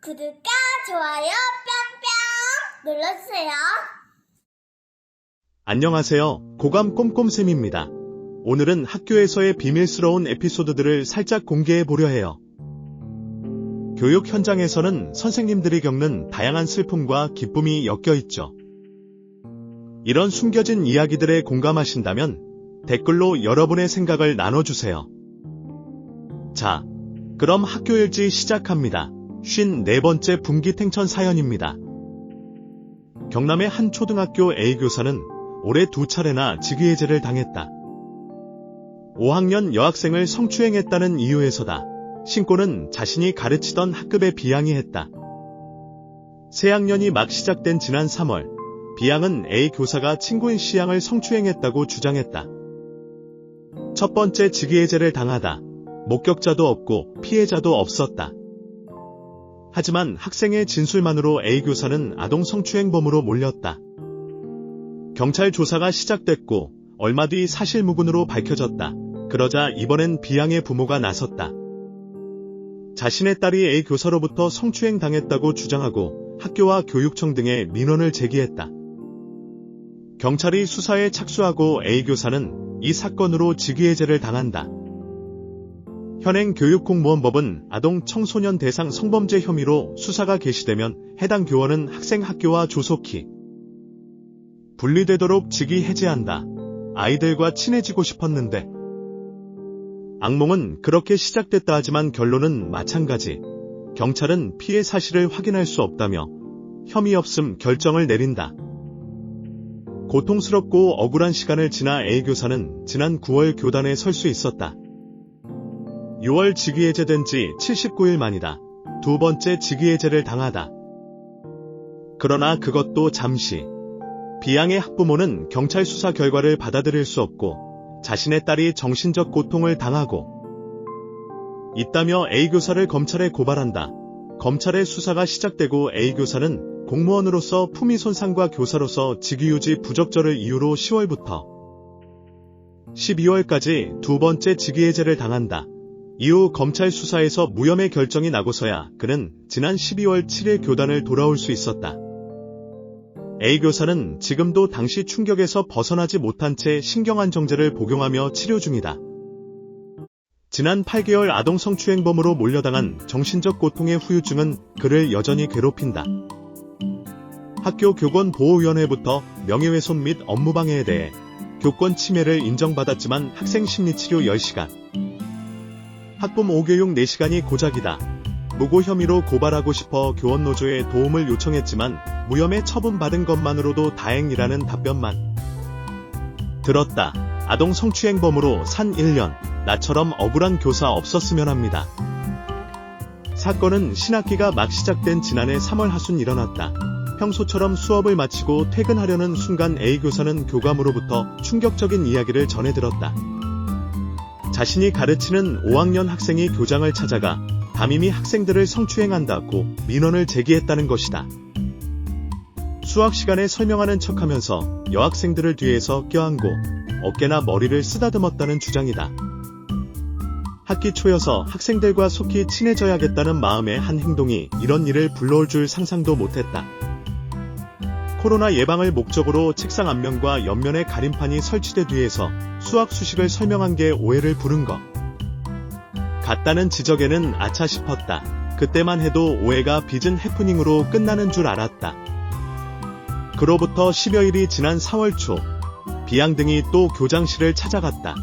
구독과 좋아요 뿅뿅 눌러주세요. 안녕하세요. 고감 꼼꼼쌤입니다. 오늘은 학교에서의 비밀스러운 에피소드들을 살짝 공개해 보려 해요. 교육 현장에서는 선생님들이 겪는 다양한 슬픔과 기쁨이 엮여 있죠. 이런 숨겨진 이야기들에 공감하신다면 댓글로 여러분의 생각을 나눠주세요. 자, 그럼 학교일지 시작합니다. 54번째 분기탱천 사연입니다. 경남의 한 초등학교 A교사는 올해 2차례나 직위해제를 당했다. 5학년 여학생을 성추행했다는 이유에서다. 신고는 자신이 가르치던 학급에 B양이 했다. 새학년이 막 시작된 지난 3월, B양은 A 교사가 친구인 C양을 성추행했다고 주장했다. 첫 번째 직위해제를 당하다 목격자도 없고 피해자도 없었다. 하지만 학생의 진술만으로 A 교사는 아동 성추행범으로 몰렸다. 경찰 조사가 시작됐고 얼마 뒤 사실무근으로 밝혀졌다. 그러자 이번엔 B양의 부모가 나섰다. 자신의 딸이 A 교사로부터 성추행 당했다고 주장하고 학교와 교육청 등에 민원을 제기했다. 경찰이 수사에 착수하고 A 교사는 이 사건으로 직위해제를 당한다. 현행 교육공무원법은 아동 청소년 대상 성범죄 혐의로 수사가 개시되면 해당 교원은 학생 학교와 조속히 분리되도록 직위 해제한다. 아이들과 친해지고 싶었는데 악몽은 그렇게 시작됐다 하지만 결론은 마찬가지. 경찰은 피해 사실을 확인할 수 없다며 혐의 없음 결정을 내린다. 고통스럽고 억울한 시간을 지나 A 교사는 지난 9월 교단에 설 수 있었다. 6월 직위해제된 지 79일 만이다. 두 번째 직위해제를 당하다. 그러나 그것도 잠시. B양의 학부모는 경찰 수사 결과를 받아들일 수 없고 자신의 딸이 정신적 고통을 당하고 있다며 A 교사를 검찰에 고발한다. 검찰의 수사가 시작되고 A 교사는 공무원으로서 품위 손상과 교사로서 직위유지 부적절을 이유로 10월부터 12월까지 두 번째 직위해제를 당한다. 이후 검찰 수사에서 무혐의 결정이 나고서야 그는 지난 12월 7일 교단을 돌아올 수 있었다. A 교사는 지금도 당시 충격에서 벗어나지 못한 채 신경안정제를 복용하며 치료 중이다. 지난 8개월 아동 성추행범으로 몰려당한 정신적 고통의 후유증은 그를 여전히 괴롭힌다. 학교 교권보호위원회부터 명예훼손 및 업무방해에 대해 교권 침해를 인정받았지만 학생 심리치료 10시간, 학부모 5교육 4시간이 고작이다. 무고 혐의로 고발하고 싶어 교원노조에 도움을 요청했지만 무혐의 처분받은 것만으로도 다행이라는 답변만 들었다. 아동 성추행범으로 산 1년, 나처럼 억울한 교사 없었으면 합니다. 사건은 신학기가 막 시작된 지난해 3월 하순 일어났다. 평소처럼 수업을 마치고 퇴근하려는 순간 A 교사는 교감으로부터 충격적인 이야기를 전해 들었다. 자신이 가르치는 5학년 학생이 교장을 찾아가 담임이 학생들을 성추행한다고 민원을 제기했다는 것이다. 수학 시간에 설명하는 척하면서 여학생들을 뒤에서 껴안고 어깨나 머리를 쓰다듬었다는 주장이다. 학기 초여서 학생들과 속히 친해져야겠다는 마음의 한 행동이 이런 일을 불러올 줄 상상도 못했다. 코로나 예방을 목적으로 책상 앞면과 옆면에 가림판이 설치돼 뒤에서 수학 수식을 설명한 게 오해를 부른 것 같다는 지적에는 아차 싶었다. 그때만 해도 오해가 빚은 해프닝으로 끝나는 줄 알았다. 그로부터 10여일이 지난 4월 초, B양 등이 또 교장실을 찾아갔다.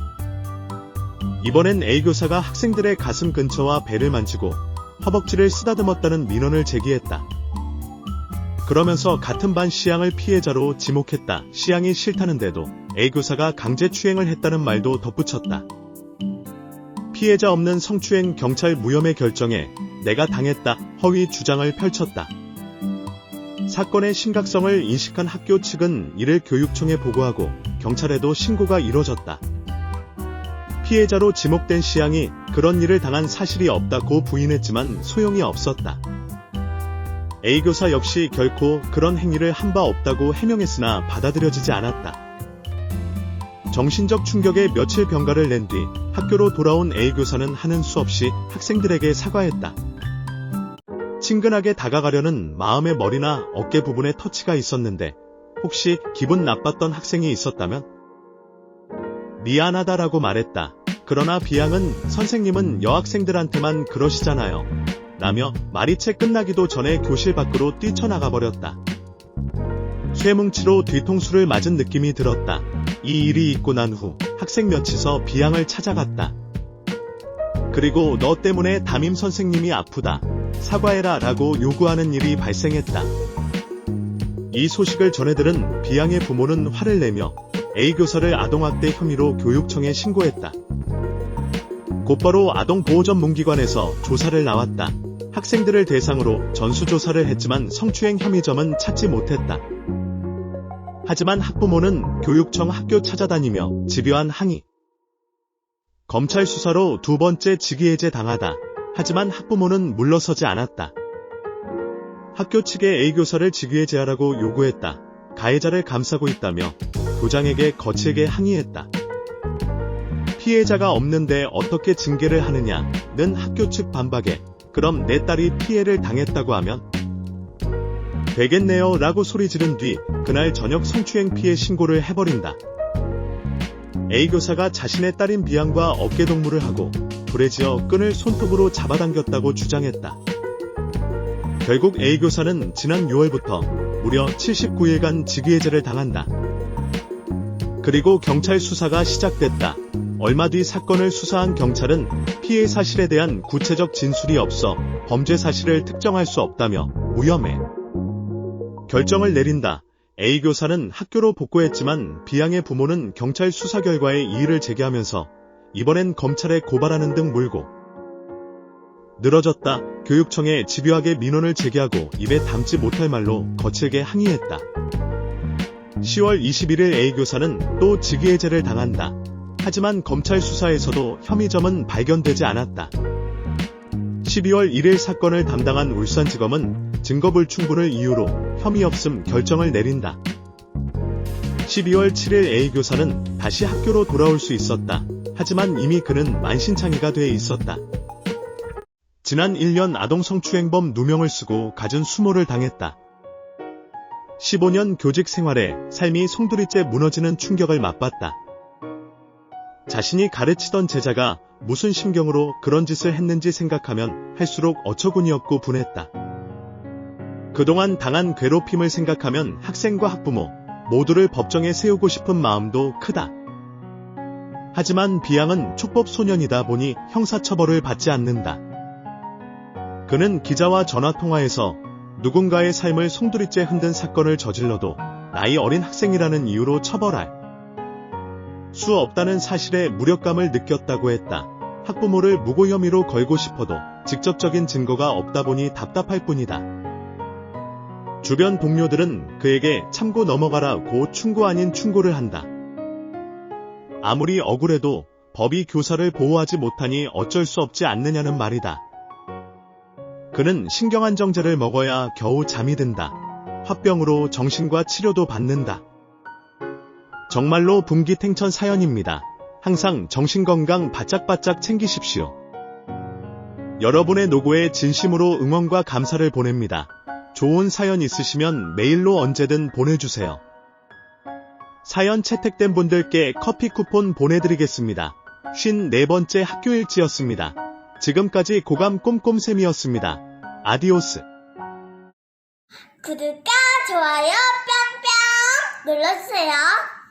이번엔 A 교사가 학생들의 가슴 근처와 배를 만지고 허벅지를 쓰다듬었다는 민원을 제기했다. 그러면서 같은 반 C양을 피해자로 지목했다. C양이 싫다는데도 A 교사가 강제추행을 했다는 말도 덧붙였다. 피해자 없는 성추행 경찰 무혐의 결정에 내가 당했다 허위 주장을 펼쳤다. 사건의 심각성을 인식한 학교 측은 이를 교육청에 보고하고 경찰에도 신고가 이뤄졌다. 피해자로 지목된 C양이 그런 일을 당한 사실이 없다고 부인했지만 소용이 없었다. A 교사 역시 결코 그런 행위를 한 바 없다고 해명했으나 받아들여지지 않았다. 정신적 충격에 며칠 병가를 낸 뒤 학교로 돌아온 A 교사는 하는 수 없이 학생들에게 사과했다. 친근하게 다가가려는 마음의 머리나 어깨 부분에 터치가 있었는데 혹시 기분 나빴던 학생이 있었다면? 미안하다라고 말했다. 그러나 비양은 선생님은 여학생들한테만 그러시잖아요. 라며 말이 채 끝나기도 전에 교실 밖으로 뛰쳐나가 버렸다. 쇠뭉치로 뒤통수를 맞은 느낌이 들었다. 이 일이 있고 난 후 학생 몇이서 비양을 찾아갔다. 그리고 너 때문에 담임 선생님이 아프다. 사과해라 라고 요구하는 일이 발생했다. 이 소식을 전해들은 비양의 부모는 화를 내며 A 교사를 아동학대 혐의로 교육청에 신고했다. 곧바로 아동보호전문기관에서 조사를 나왔다. 학생들을 대상으로 전수조사를 했지만 성추행 혐의점은 찾지 못했다. 하지만 학부모는 교육청 학교 찾아다니며 집요한 항의. 검찰 수사로 두 번째 직위해제 당하다. 하지만 학부모는 물러서지 않았다. 학교 측에 A 교사를 직위해제하라고 요구했다. 가해자를 감싸고 있다며 교장에게 거칠게 항의했다. 피해자가 없는데 어떻게 징계를 하느냐는 학교 측 반박에 그럼 내 딸이 피해를 당했다고 하면 되겠네요 라고 소리 지른 뒤 그날 저녁 성추행 피해 신고를 해버린다. A 교사가 자신의 딸인 비양과 어깨동무를 하고 불에 지어 끈을 손톱으로 잡아당겼다고 주장했다. 결국 A 교사는 지난 6월부터 무려 79일간 직위해제를 당한다. 그리고 경찰 수사가 시작됐다. 얼마 뒤 사건을 수사한 경찰은 피해 사실에 대한 구체적 진술이 없어 범죄 사실을 특정할 수 없다며 무혐의 결정을 내린다. A 교사는 학교로 복구했지만 비양의 부모는 경찰 수사 결과에 이의를 제기하면서 이번엔 검찰에 고발하는 등 물고 늘어졌다. 교육청에 집요하게 민원을 제기하고 입에 담지 못할 말로 거칠게 항의했다. 10월 21일 A 교사는 또 직위해제를 당한다. 하지만 검찰 수사에서도 혐의점은 발견되지 않았다. 12월 1일 사건을 담당한 울산지검은 증거불충분을 이유로 혐의 없음 결정을 내린다. 12월 7일 A 교사는 다시 학교로 돌아올 수 있었다. 하지만 이미 그는 만신창이가 돼 있었다. 지난 1년 아동성추행범 누명을 쓰고 갖은 수모를 당했다. 15년 교직 생활에 삶이 송두리째 무너지는 충격을 맛봤다. 자신이 가르치던 제자가 무슨 심경으로 그런 짓을 했는지 생각하면 할수록 어처구니없고 분했다. 그동안 당한 괴롭힘을 생각하면 학생과 학부모 모두를 법정에 세우고 싶은 마음도 크다. 하지만 비양은 촉법 소년이다 보니 형사처벌을 받지 않는다. 그는 기자와 전화통화에서 누군가의 삶을 송두리째 흔든 사건을 저질러도 나이 어린 학생이라는 이유로 처벌할 수 없다는 사실에 무력감을 느꼈다고 했다. 학부모를 무고 혐의로 걸고 싶어도 직접적인 증거가 없다 보니 답답할 뿐이다. 주변 동료들은 그에게 참고 넘어가라고 충고 아닌 충고를 한다. 아무리 억울해도 법이 교사를 보호하지 못하니 어쩔 수 없지 않느냐는 말이다. 그는 신경안정제를 먹어야 겨우 잠이 든다. 화병으로 정신과 치료도 받는다. 정말로 분기탱천 사연입니다. 항상 정신건강 바짝바짝 챙기십시오. 여러분의 노고에 진심으로 응원과 감사를 보냅니다. 좋은 사연 있으시면 메일로 언제든 보내주세요. 사연 채택된 분들께 커피 쿠폰 보내드리겠습니다. 54번째 학교일지였습니다. 지금까지 고감 꼼꼼쌤이었습니다. 아디오스. 구독과 좋아요 뿅뿅 눌러주세요.